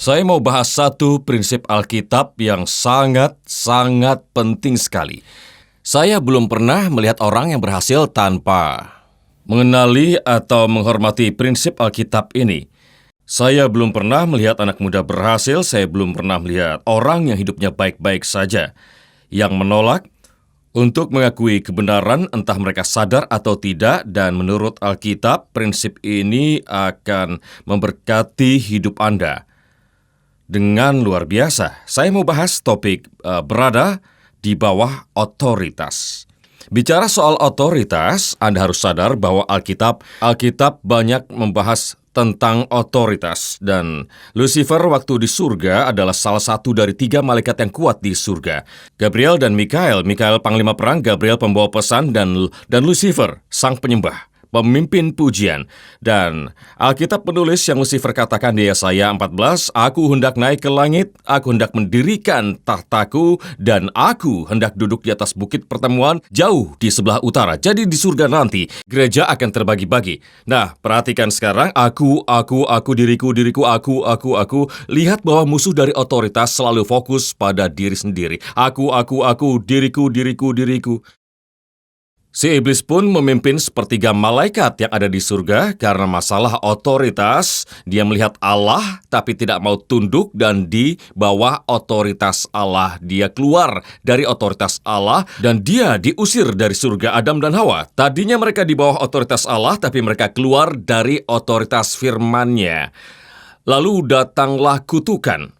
Saya mau bahas satu prinsip Alkitab yang sangat penting sekali. Saya belum pernah melihat orang yang berhasil tanpa mengenali atau menghormati prinsip Alkitab ini. Saya belum pernah melihat anak muda berhasil, saya belum pernah melihat orang yang hidupnya baik-baik saja, yang menolak untuk mengakui kebenaran entah mereka sadar atau tidak, dan menurut Alkitab, prinsip ini akan memberkati hidup Anda dengan luar biasa. Saya mau bahas topik berada di bawah otoritas. Bicara soal otoritas, Anda harus sadar bahwa Alkitab banyak membahas tentang otoritas, dan Lucifer waktu di surga adalah salah satu dari 3 malaikat yang kuat di surga. Gabriel dan Mikael panglima perang, Gabriel pembawa pesan, dan Lucifer sang penyembah, pemimpin pujian. Dan Alkitab menulis yang Lucifer katakan di Yesaya 14, "Aku hendak naik ke langit, aku hendak mendirikan tahtaku, dan aku hendak duduk di atas bukit pertemuan jauh di sebelah utara." Jadi di surga nanti, gereja akan terbagi-bagi. Nah, perhatikan sekarang, aku, diriku, aku. Lihat bahwa musuh dari otoritas selalu fokus pada diri sendiri. Aku, diriku. Si iblis pun memimpin sepertiga malaikat yang ada di surga karena masalah otoritas. Dia melihat Allah tapi tidak mau tunduk dan di bawah otoritas Allah. Dia keluar dari otoritas Allah dan dia diusir dari surga Adam dan Hawa. Tadinya mereka di bawah otoritas Allah tapi mereka keluar dari otoritas firman-Nya. Lalu datanglah kutukan.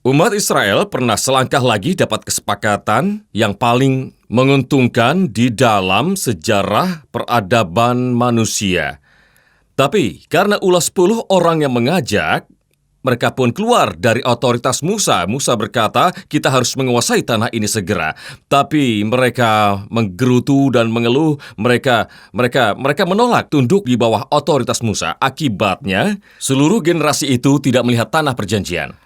Umat Israel pernah selangkah lagi dapat kesepakatan yang paling menguntungkan di dalam sejarah peradaban manusia. Tapi karena ulah 10 orang yang mengajak, mereka pun keluar dari otoritas Musa. Musa berkata, kita harus menguasai tanah ini segera. Tapi mereka menggerutu dan mengeluh. Mereka menolak tunduk di bawah otoritas Musa. Akibatnya, seluruh generasi itu tidak melihat tanah perjanjian.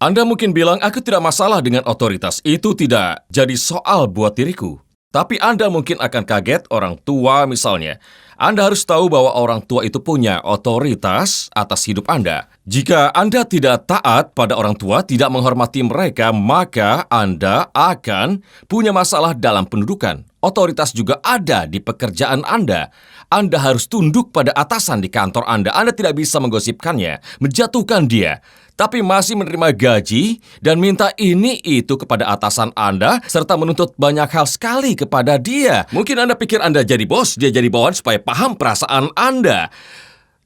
Anda mungkin bilang, aku tidak masalah dengan otoritas, itu tidak jadi soal buat diriku. Tapi Anda mungkin akan kaget, orang tua misalnya. Anda harus tahu bahwa orang tua itu punya otoritas atas hidup Anda. Jika Anda tidak taat pada orang tua, tidak menghormati mereka, maka Anda akan punya masalah dalam pendudukan. Otoritas juga ada di pekerjaan Anda. Anda harus tunduk pada atasan di kantor Anda. Anda tidak bisa menggosipkannya, menjatuhkan dia, tapi masih menerima gaji dan minta ini itu kepada atasan Anda, serta menuntut banyak hal sekali kepada dia. Mungkin Anda pikir Anda jadi bos, dia jadi bawahan supaya paham perasaan Anda.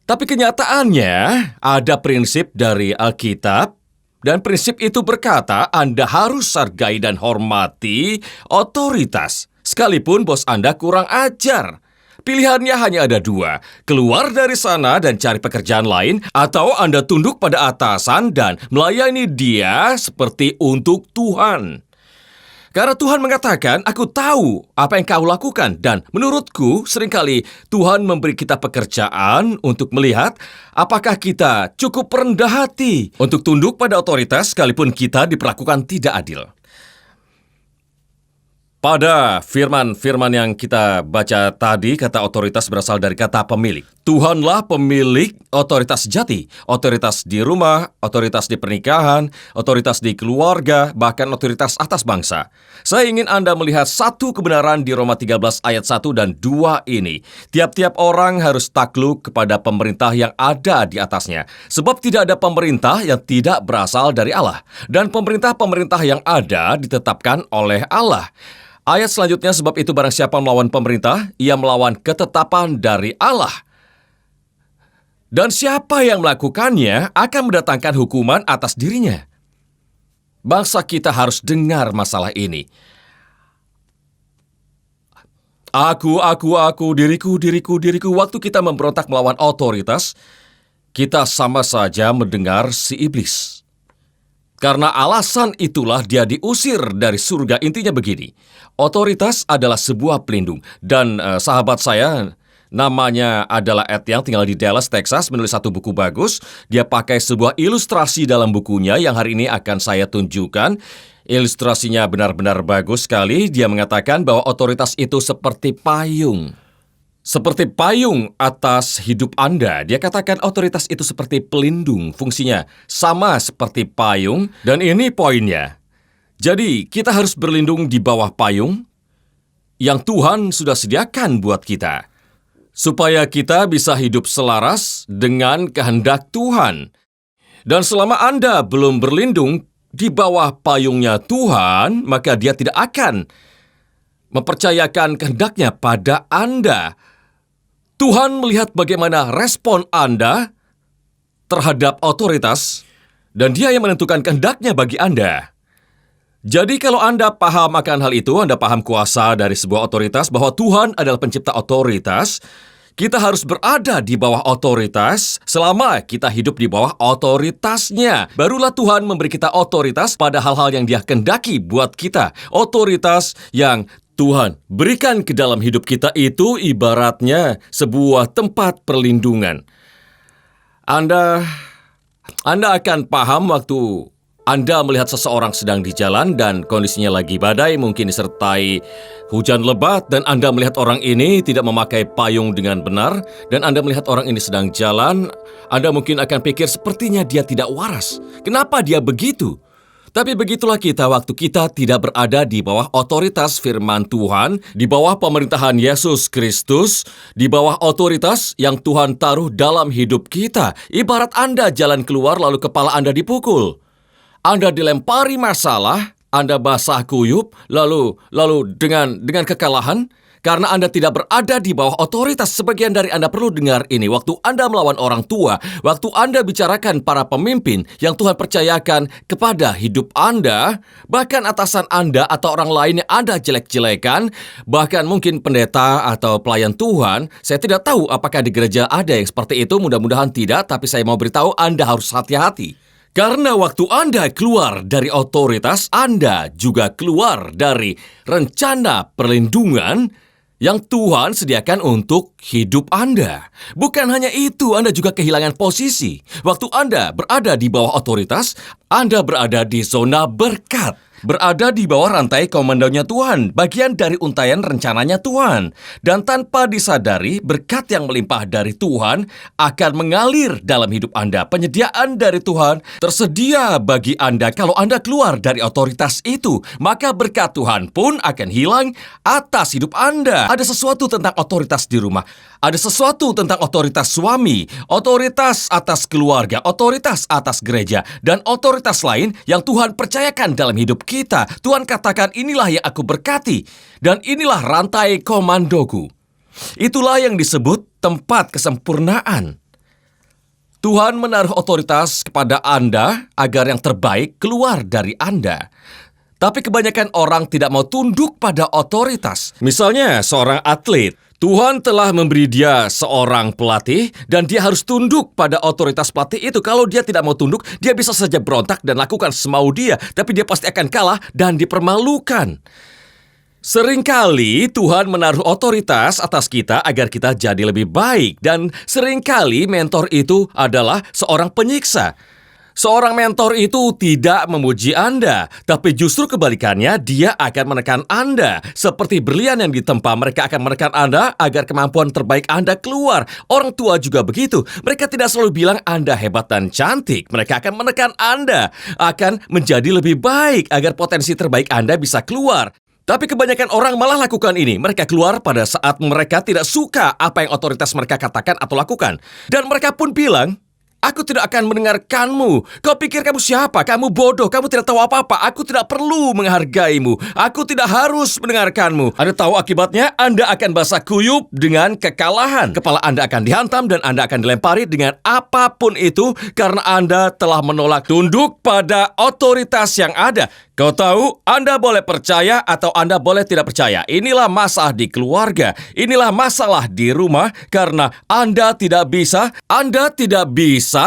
Tapi kenyataannya, ada prinsip dari Alkitab, dan prinsip itu berkata Anda harus hargai dan hormati otoritas, sekalipun bos Anda kurang ajar. Pilihannya hanya ada 2, keluar dari sana dan cari pekerjaan lain, atau Anda tunduk pada atasan dan melayani dia seperti untuk Tuhan. Karena Tuhan mengatakan, aku tahu apa yang kau lakukan, dan menurutku seringkali Tuhan memberi kita pekerjaan untuk melihat apakah kita cukup rendah hati untuk tunduk pada otoritas sekalipun kita diperlakukan tidak adil. Pada firman yang kita baca tadi, kata otoritas berasal dari kata pemilik. Tuhanlah pemilik otoritas sejati. Otoritas di rumah, otoritas di pernikahan, otoritas di keluarga, bahkan otoritas atas bangsa. Saya ingin Anda melihat satu kebenaran di Roma 13 ayat 1 dan 2 ini. Tiap-tiap orang harus takluk kepada pemerintah yang ada di atasnya. Sebab tidak ada pemerintah yang tidak berasal dari Allah. Dan pemerintah-pemerintah yang ada ditetapkan oleh Allah. Ayat selanjutnya, sebab itu barang siapa melawan pemerintah, ia melawan ketetapan dari Allah. Dan siapa yang melakukannya akan mendatangkan hukuman atas dirinya. Bangsa kita harus dengar masalah ini. Aku, diriku. Waktu kita memberontak melawan otoritas, kita sama saja mendengar si iblis. Karena alasan itulah dia diusir dari surga. Intinya begini, otoritas adalah sebuah pelindung. Dan sahabat saya, namanya adalah Ed yang tinggal di Dallas, Texas, menulis satu buku bagus. Dia pakai sebuah ilustrasi dalam bukunya yang hari ini akan saya tunjukkan. Ilustrasinya benar-benar bagus sekali. Dia mengatakan bahwa otoritas itu seperti payung. seperti payung atas hidup Anda. Dia katakan otoritas itu seperti pelindung, fungsinya sama seperti payung, dan ini poinnya. Jadi, kita harus berlindung di bawah payung yang Tuhan sudah sediakan buat kita, supaya kita bisa hidup selaras dengan kehendak Tuhan. Dan selama Anda belum berlindung di bawah payungnya Tuhan, maka Dia tidak akan mempercayakan kehendaknya pada Anda. Tuhan melihat bagaimana respon Anda terhadap otoritas, dan Dia yang menentukan kehendaknya bagi Anda. Jadi kalau Anda paham akan hal itu, Anda paham kuasa dari sebuah otoritas, bahwa Tuhan adalah pencipta otoritas, kita harus berada di bawah otoritas selama kita hidup di bawah otoritasnya. Barulah Tuhan memberi kita otoritas pada hal-hal yang Dia kehendaki buat kita. Otoritas yang Tuhan berikan ke dalam hidup kita itu ibaratnya sebuah tempat perlindungan. Anda akan paham waktu Anda melihat seseorang sedang di jalan dan kondisinya lagi badai, mungkin disertai hujan lebat, dan Anda melihat orang ini tidak memakai payung dengan benar, dan Anda melihat orang ini sedang jalan, Anda mungkin akan pikir sepertinya dia tidak waras. Kenapa dia begitu? Tapi begitulah kita waktu kita tidak berada di bawah otoritas firman Tuhan, di bawah pemerintahan Yesus Kristus, di bawah otoritas yang Tuhan taruh dalam hidup kita. Ibarat Anda jalan keluar lalu kepala Anda dipukul. Anda dilempari masalah, Anda basah kuyup, lalu dengan kekalahan, karena Anda tidak berada di bawah otoritas. Sebagian dari Anda perlu dengar ini. Waktu Anda melawan orang tua, waktu Anda bicarakan para pemimpin yang Tuhan percayakan kepada hidup Anda, bahkan atasan Anda atau orang lain yang Anda jelek-jelekan, bahkan mungkin pendeta atau pelayan Tuhan, saya tidak tahu apakah di gereja ada yang seperti itu, mudah-mudahan tidak, tapi saya mau beritahu Anda harus hati-hati. Karena waktu Anda keluar dari otoritas, Anda juga keluar dari rencana perlindungan yang Tuhan sediakan untuk hidup Anda. Bukan hanya itu, Anda juga kehilangan posisi. Waktu Anda berada di bawah otoritas, Anda berada di zona berkat. Berada di bawah rantai komandonya Tuhan, bagian dari untaian rencananya Tuhan. Dan tanpa disadari, berkat yang melimpah dari Tuhan akan mengalir dalam hidup Anda. Penyediaan dari Tuhan tersedia bagi Anda kalau Anda keluar dari otoritas itu. Maka berkat Tuhan pun akan hilang atas hidup Anda. Ada sesuatu tentang otoritas di rumah. Ada sesuatu tentang otoritas suami, otoritas atas keluarga, otoritas atas gereja, dan otoritas lain yang Tuhan percayakan dalam hidup kita. Tuhan katakan, inilah yang aku berkati, dan inilah rantai komandoku. Itulah yang disebut tempat kesempurnaan. Tuhan menaruh otoritas kepada Anda agar yang terbaik keluar dari Anda. Tapi kebanyakan orang tidak mau tunduk pada otoritas. Misalnya seorang atlet, Tuhan telah memberi dia seorang pelatih dan dia harus tunduk pada otoritas pelatih itu. Kalau dia tidak mau tunduk, dia bisa saja berontak dan lakukan semau dia, tapi dia pasti akan kalah dan dipermalukan. Seringkali Tuhan menaruh otoritas atas kita agar kita jadi lebih baik, dan seringkali mentor itu adalah seorang penyiksa. Seorang mentor itu tidak memuji Anda, tapi justru kebalikannya, dia akan menekan Anda. Seperti berlian yang ditempa, mereka akan menekan Anda agar kemampuan terbaik Anda keluar. Orang tua juga begitu. Mereka tidak selalu bilang Anda hebat dan cantik. Mereka akan menekan Anda, akan menjadi lebih baik agar potensi terbaik Anda bisa keluar. Tapi kebanyakan orang malah lakukan ini. Mereka keluar pada saat mereka tidak suka apa yang otoritas mereka katakan atau lakukan. Dan mereka pun bilang, aku tidak akan mendengarkanmu. Kau pikir kamu siapa? Kamu bodoh. Kamu tidak tahu apa-apa. Aku tidak perlu menghargaimu. Aku tidak harus mendengarkanmu. Anda tahu akibatnya? Anda akan basah kuyup dengan kekalahan. Kepala Anda akan dihantam dan Anda akan dilempari dengan apapun itu karena Anda telah menolak tunduk pada otoritas yang ada. Kau tahu, Anda boleh percaya atau Anda boleh tidak percaya. Inilah masalah di keluarga. Inilah masalah di rumah karena Anda tidak bisa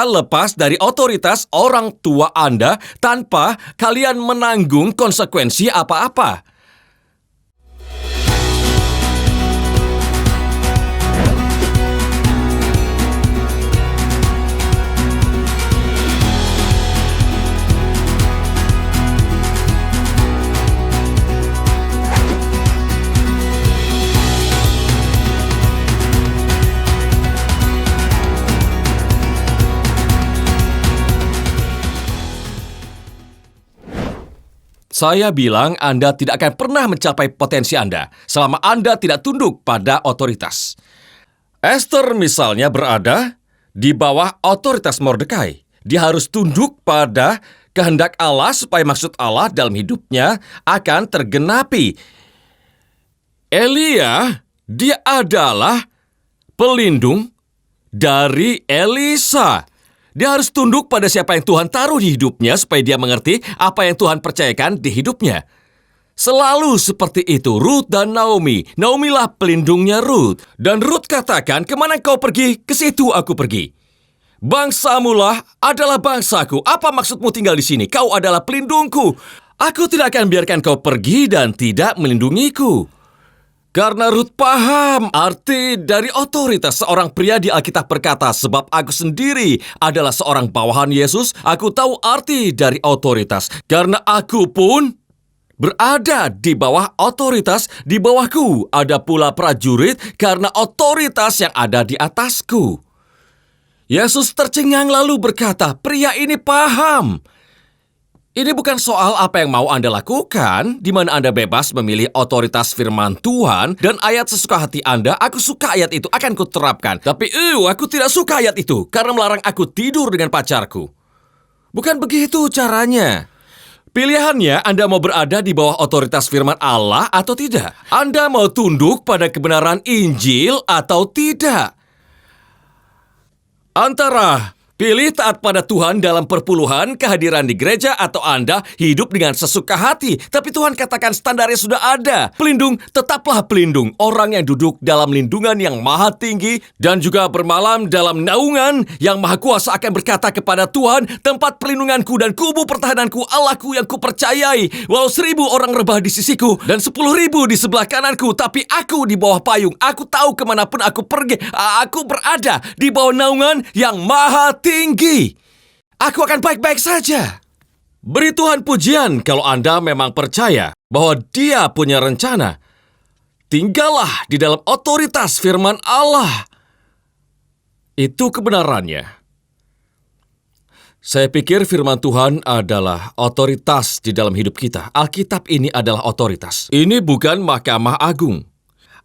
lepas dari otoritas orang tua Anda tanpa kalian menanggung konsekuensi apa-apa. Saya bilang Anda tidak akan pernah mencapai potensi Anda selama Anda tidak tunduk pada otoritas. Esther misalnya berada di bawah otoritas Mordekai. Dia harus tunduk pada kehendak Allah supaya maksud Allah dalam hidupnya akan tergenapi. Elia, dia adalah pelindung dari Elisa. Dia harus tunduk pada siapa yang Tuhan taruh di hidupnya supaya dia mengerti apa yang Tuhan percayakan di hidupnya. Selalu seperti itu, Ruth dan Naomi. Naomi lah pelindungnya Ruth. Dan Ruth katakan, kemana kau pergi? Ke situ aku pergi. Bangsamulah adalah bangsaku. Apa maksudmu tinggal di sini? Kau adalah pelindungku. Aku tidak akan biarkan kau pergi dan tidak melindungiku. Karena Ruth paham arti dari otoritas. Seorang pria di Alkitab berkata, sebab aku sendiri adalah seorang bawahan Yesus, aku tahu arti dari otoritas. Karena aku pun berada di bawah otoritas, di bawahku ada pula prajurit karena otoritas yang ada di atasku. Yesus tercengang lalu berkata, pria ini paham. Ini bukan soal apa yang mau Anda lakukan, di mana Anda bebas memilih otoritas firman Tuhan, dan ayat sesuka hati Anda, aku suka ayat itu, akan kuterapkan. Tapi, aku tidak suka ayat itu, karena melarang aku tidur dengan pacarku. Bukan begitu caranya. Pilihannya, Anda mau berada di bawah otoritas firman Allah atau tidak? Anda mau tunduk pada kebenaran Injil atau tidak? Antara pilih taat pada Tuhan dalam perpuluhan, kehadiran di gereja, atau Anda hidup dengan sesuka hati. Tapi Tuhan katakan standarnya sudah ada. Pelindung, tetaplah pelindung. Orang yang duduk dalam lindungan yang maha tinggi dan juga bermalam dalam naungan yang maha kuasa akan berkata kepada Tuhan, tempat pelindunganku dan kubu pertahananku, Allahku yang kupercayai. Walau 1,000 orang rebah di sisiku dan 10,000 di sebelah kananku, tapi aku di bawah payung. Aku tahu kemanapun aku pergi, aku berada di bawah naungan yang maha tinggi. Aku akan baik-baik saja. Beri Tuhan pujian kalau Anda memang percaya bahwa Dia punya rencana. Tinggallah di dalam otoritas firman Allah. Itu kebenarannya. Saya pikir firman Tuhan adalah otoritas di dalam hidup kita. Alkitab ini adalah otoritas. Ini bukan Mahkamah Agung.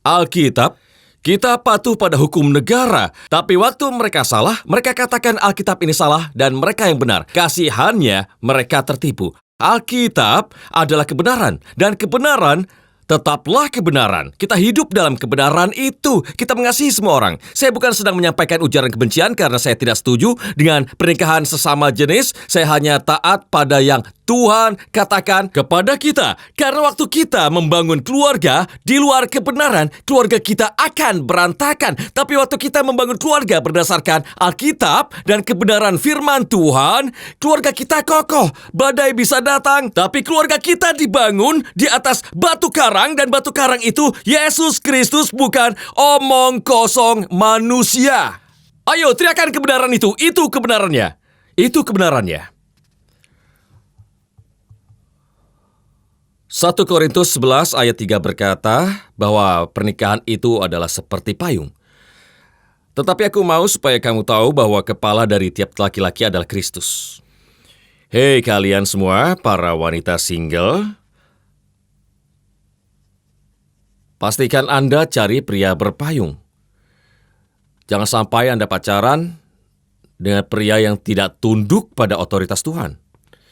Alkitab, kita patuh pada hukum negara, tapi waktu mereka salah, mereka katakan Alkitab ini salah dan mereka yang benar. Kasihannya, mereka tertipu. Alkitab adalah kebenaran, dan kebenaran tetaplah kebenaran. Kita hidup dalam kebenaran itu. Kita mengasihi semua orang. Saya bukan sedang menyampaikan ujaran kebencian karena saya tidak setuju dengan pernikahan sesama jenis. Saya hanya taat pada yang Tuhan katakan kepada kita. Karena waktu kita membangun keluarga di luar kebenaran, keluarga kita akan berantakan. Tapi waktu kita membangun keluarga berdasarkan Alkitab dan kebenaran firman Tuhan, keluarga kita kokoh. Badai bisa datang, tapi keluarga kita dibangun di atas batu karang, dan batu karang itu Yesus Kristus, bukan omong kosong manusia. Ayo, teriakan kebenaran itu. Itu kebenarannya. Itu kebenarannya. 1 Korintus 11 ayat 3 berkata bahwa pernikahan itu adalah seperti payung. Tetapi aku mau supaya kamu tahu bahwa kepala dari tiap laki-laki adalah Kristus. Hei kalian semua, para wanita single, pastikan Anda cari pria berpayung. Jangan sampai Anda pacaran dengan pria yang tidak tunduk pada otoritas Tuhan,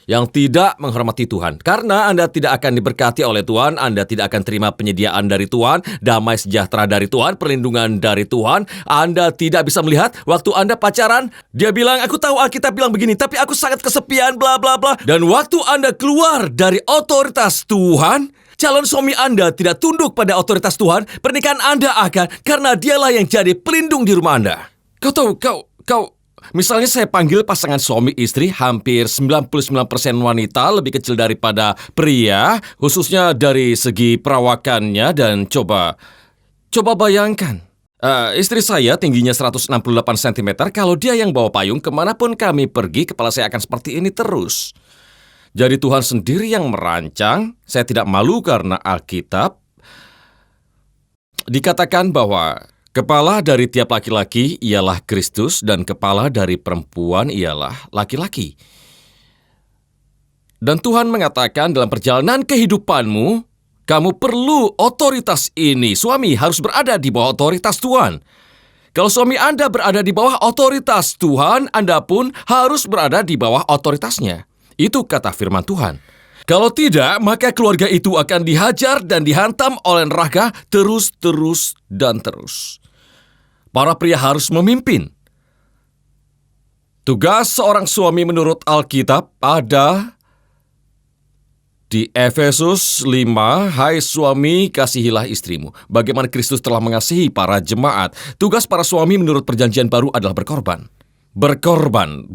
yang tidak menghormati Tuhan. Karena Anda tidak akan diberkati oleh Tuhan, Anda tidak akan terima penyediaan dari Tuhan, damai sejahtera dari Tuhan, perlindungan dari Tuhan. Anda tidak bisa melihat waktu Anda pacaran, dia bilang, aku tahu Alkitab bilang begini, tapi aku sangat kesepian, bla bla bla. Dan waktu Anda keluar dari otoritas Tuhan, calon suami Anda tidak tunduk pada otoritas Tuhan, pernikahan Anda akan, karena dialah yang jadi pelindung di rumah Anda. Kau tahu, misalnya saya panggil pasangan suami istri, hampir 99% wanita, lebih kecil daripada pria, khususnya dari segi perawakannya, dan coba bayangkan. Istri saya tingginya 168 cm, kalau dia yang bawa payung, kemanapun kami pergi, kepala saya akan seperti ini terus. Jadi Tuhan sendiri yang merancang. Saya tidak malu karena Alkitab dikatakan bahwa kepala dari tiap laki-laki ialah Kristus dan kepala dari perempuan ialah laki-laki. Dan Tuhan mengatakan dalam perjalanan kehidupanmu, kamu perlu otoritas ini. Suami harus berada di bawah otoritas Tuhan. Kalau suami Anda berada di bawah otoritas Tuhan, Anda pun harus berada di bawah otoritasnya. Itu kata firman Tuhan. Kalau tidak, maka keluarga itu akan dihajar dan dihantam oleh neraka terus dan terus. Para pria harus memimpin. Tugas seorang suami menurut Alkitab ada di Efesus 5, hai suami, kasihilah istrimu. Bagaimana Kristus telah mengasihi para jemaat. Tugas para suami menurut perjanjian baru adalah berkorban. Berkorban.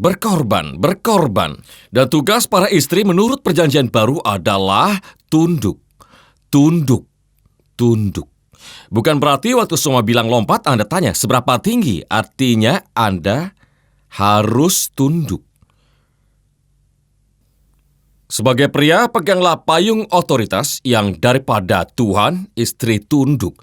Dan tugas para istri menurut perjanjian baru adalah tunduk. Bukan berarti waktu semua bilang lompat, Anda tanya seberapa tinggi. Artinya Anda harus tunduk. Sebagai pria, peganglah payung otoritas yang daripada Tuhan, istri tunduk.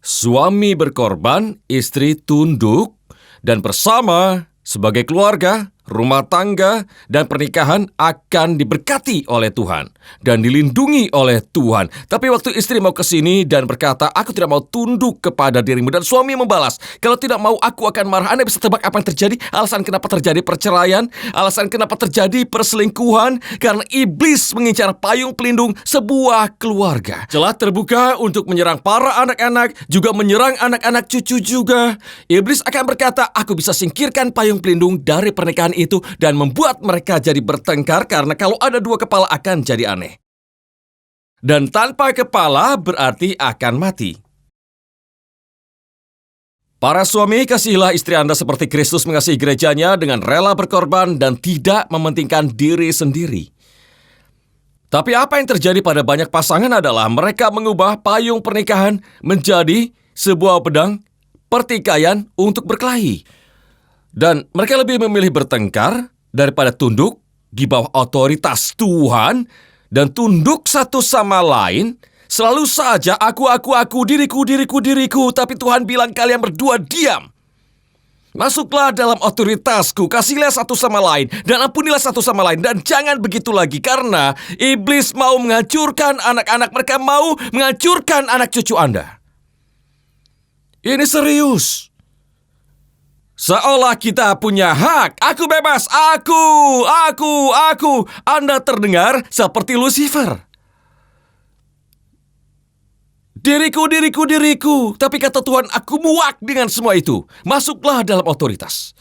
Suami berkorban, istri tunduk, dan bersama sebagai keluarga, rumah tangga, dan pernikahan akan diberkati oleh Tuhan dan dilindungi oleh Tuhan. Tapi waktu istri mau ke sini dan berkata, aku tidak mau tunduk kepada dirimu, dan suami membalas, kalau tidak mau aku akan marah. Anda bisa tebak apa yang terjadi? Alasan kenapa terjadi perceraian, alasan kenapa terjadi perselingkuhan, karena iblis mengincar payung pelindung sebuah keluarga. Celah terbuka untuk menyerang para anak-anak, juga menyerang anak-anak cucu juga. Iblis akan berkata, aku bisa singkirkan payung pelindung dari pernikahan itu dan membuat mereka jadi bertengkar, karena kalau ada dua kepala akan jadi aneh. Dan tanpa kepala berarti akan mati. Para suami, kasihilah istri Anda seperti Kristus mengasihi gerejanya dengan rela berkorban dan tidak mementingkan diri sendiri. Tapi apa yang terjadi pada banyak pasangan adalah mereka mengubah payung pernikahan menjadi sebuah pedang pertikaian untuk berkelahi. Dan mereka lebih memilih bertengkar daripada tunduk di bawah otoritas Tuhan dan tunduk satu sama lain. Selalu saja aku, diriku, tapi Tuhan bilang kalian berdua diam. Masuklah dalam otoritasku, kasihlah satu sama lain, dan ampunilah satu sama lain, dan jangan begitu lagi, karena iblis mau menghancurkan anak-anak, mereka mau menghancurkan anak cucu Anda. Ini serius. Seolah kita punya hak. Aku bebas. Aku. Anda terdengar seperti Lucifer. Diriku. Tapi kata Tuhan, aku muak dengan semua itu. Masuklah dalam otoritas.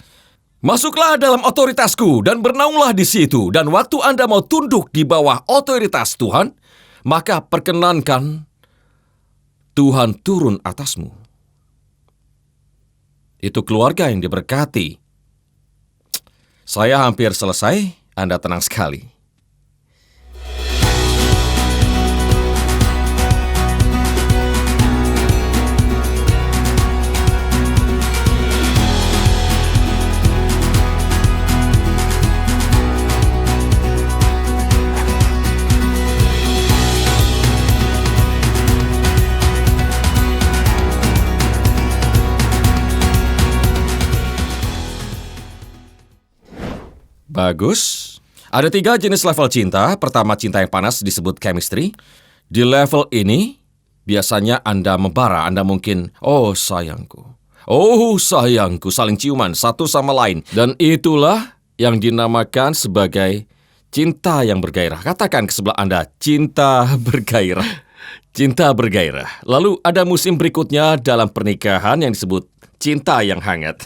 Masuklah dalam otoritasku dan bernaunglah di situ. Dan waktu Anda mau tunduk di bawah otoritas Tuhan, maka perkenankan Tuhan turun atasmu. Itu keluarga yang diberkati. Saya hampir selesai, Anda tenang sekali. Bagus. Ada 3 jenis level cinta. Pertama, cinta yang panas disebut chemistry. Di level ini, biasanya Anda membara. Anda mungkin, oh sayangku, saling ciuman satu sama lain. Dan itulah yang dinamakan sebagai cinta yang bergairah. Katakan ke sebelah Anda, cinta bergairah. Cinta bergairah. Lalu ada musim berikutnya dalam pernikahan yang disebut cinta yang hangat.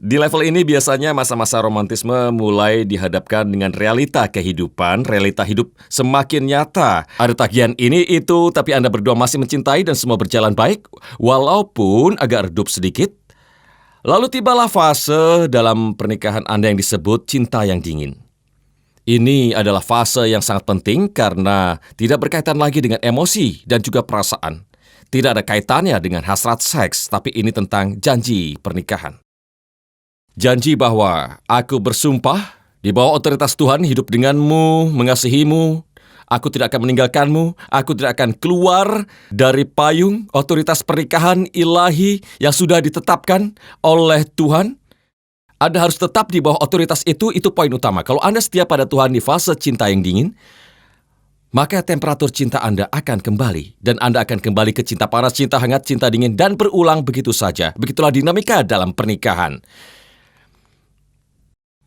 Di level ini biasanya masa-masa romantisme mulai dihadapkan dengan realita kehidupan, realita hidup semakin nyata. Ada tagihan ini itu, tapi Anda berdua masih mencintai dan semua berjalan baik, walaupun agak redup sedikit. Lalu tibalah fase dalam pernikahan Anda yang disebut cinta yang dingin. Ini adalah fase yang sangat penting karena tidak berkaitan lagi dengan emosi dan juga perasaan. Tidak ada kaitannya dengan hasrat seks, tapi ini tentang janji pernikahan. Janji bahwa aku bersumpah di bawah otoritas Tuhan hidup denganmu, mengasihimu, aku tidak akan meninggalkanmu, aku tidak akan keluar dari payung otoritas pernikahan ilahi yang sudah ditetapkan oleh Tuhan. Anda harus tetap di bawah otoritas itu poin utama. Kalau Anda setia pada Tuhan di fase cinta yang dingin, maka temperatur cinta Anda akan kembali. Dan Anda akan kembali ke cinta panas, cinta hangat, cinta dingin, dan berulang begitu saja. Begitulah dinamika dalam pernikahan.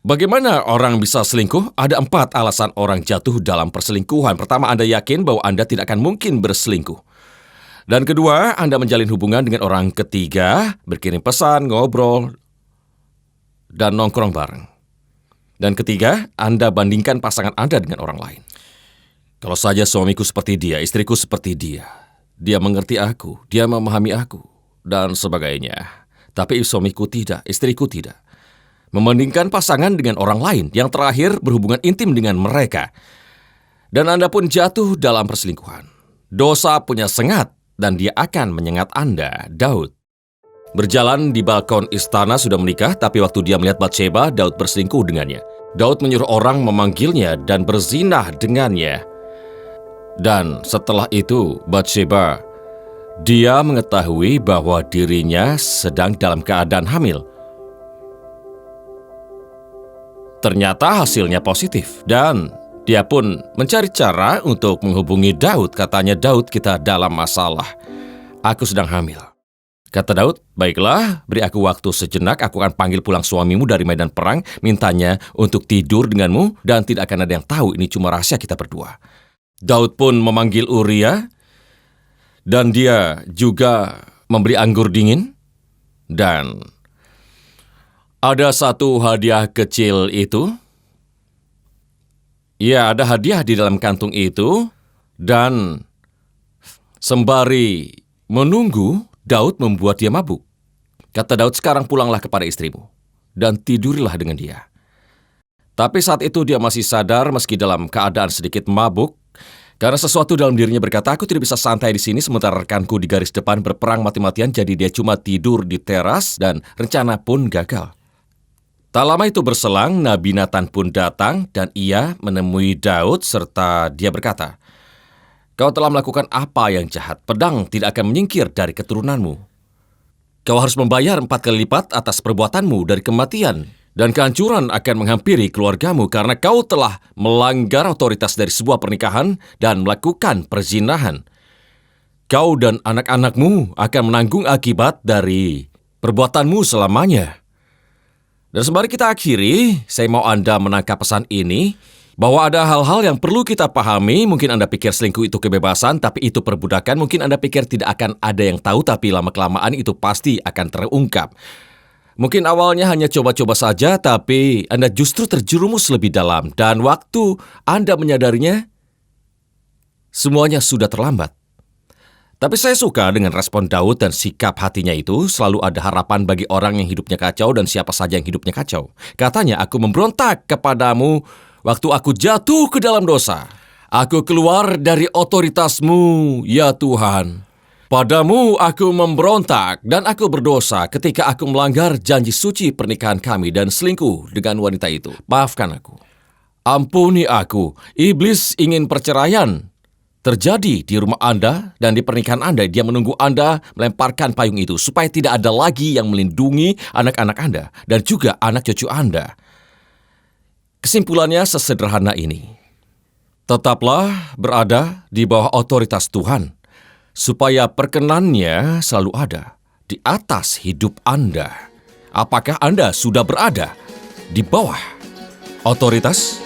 Bagaimana orang bisa selingkuh? Ada 4 alasan orang jatuh dalam perselingkuhan. Pertama, Anda yakin bahwa Anda tidak akan mungkin berselingkuh. Dan kedua, Anda menjalin hubungan dengan orang ketiga, berkirim pesan, ngobrol, dan nongkrong bareng. Dan ketiga, Anda bandingkan pasangan Anda dengan orang lain. Kalau saja suamiku seperti dia, istriku seperti dia. Dia mengerti aku, dia memahami aku, dan sebagainya. Tapi suamiku tidak, istriku tidak. Membandingkan pasangan dengan orang lain, yang terakhir berhubungan intim dengan mereka. Dan Anda pun jatuh dalam perselingkuhan. Dosa punya sengat, dan dia akan menyengat Anda. Daud berjalan di balkon istana sudah menikah, tapi waktu dia melihat Batsheba, Daud berselingkuh dengannya. Daud menyuruh orang memanggilnya dan berzinah dengannya. Dan setelah itu, Batsheba, dia mengetahui bahwa dirinya sedang dalam keadaan hamil. Ternyata hasilnya positif, dan dia pun mencari cara untuk menghubungi Daud. Katanya, Daud, kita dalam masalah. Aku sedang hamil. Kata Daud, baiklah, beri aku waktu sejenak, aku akan panggil pulang suamimu dari medan perang, mintanya untuk tidur denganmu, dan tidak akan ada yang tahu, ini cuma rahasia kita berdua. Daud pun memanggil Uria, dan dia juga memberi anggur dingin, dan ada satu hadiah kecil itu. Ya, ada hadiah di dalam kantung itu, dan sembari menunggu, Daud membuat dia mabuk. Kata Daud, sekarang pulanglah kepada istrimu, dan tidurilah dengan dia. Tapi saat itu dia masih sadar meski dalam keadaan sedikit mabuk, karena sesuatu dalam dirinya berkata, aku tidak bisa santai di sini sementara rekanku di garis depan berperang mati-matian, jadi dia cuma tidur di teras dan rencana pun gagal. Tak lama itu berselang, Nabi Nathan pun datang dan ia menemui Daud serta dia berkata, kau telah melakukan apa yang jahat, pedang tidak akan menyingkir dari keturunanmu. Kau harus membayar 4 kali lipat atas perbuatanmu dari kematian, dan kehancuran akan menghampiri keluargamu karena kau telah melanggar otoritas dari sebuah pernikahan dan melakukan perzinahan. Kau dan anak-anakmu akan menanggung akibat dari perbuatanmu selamanya. Dan sembari kita akhiri, saya mau Anda menangkap pesan ini, bahwa ada hal-hal yang perlu kita pahami. Mungkin Anda pikir selingkuh itu kebebasan, tapi itu perbudakan. Mungkin Anda pikir tidak akan ada yang tahu, tapi lama-kelamaan itu pasti akan terungkap. Mungkin awalnya hanya coba-coba saja, tapi Anda justru terjerumus lebih dalam. Dan waktu Anda menyadarinya, semuanya sudah terlambat. Tapi saya suka dengan respon Daud dan sikap hatinya itu. Selalu ada harapan bagi orang yang hidupnya kacau dan siapa saja yang hidupnya kacau. Katanya, aku memberontak kepadamu waktu aku jatuh ke dalam dosa. Aku keluar dari otoritasmu, ya Tuhan. Padamu aku memberontak dan aku berdosa ketika aku melanggar janji suci pernikahan kami dan selingkuh dengan wanita itu. Maafkan aku. Ampuni aku. Iblis ingin perceraian terjadi di rumah Anda dan di pernikahan Anda. Dia menunggu Anda melemparkan payung itu supaya tidak ada lagi yang melindungi anak-anak Anda dan juga anak cucu Anda. Kesimpulannya sesederhana ini. Tetaplah berada di bawah otoritas Tuhan, supaya perkenannya selalu ada di atas hidup Anda. Apakah Anda sudah berada di bawah otoritas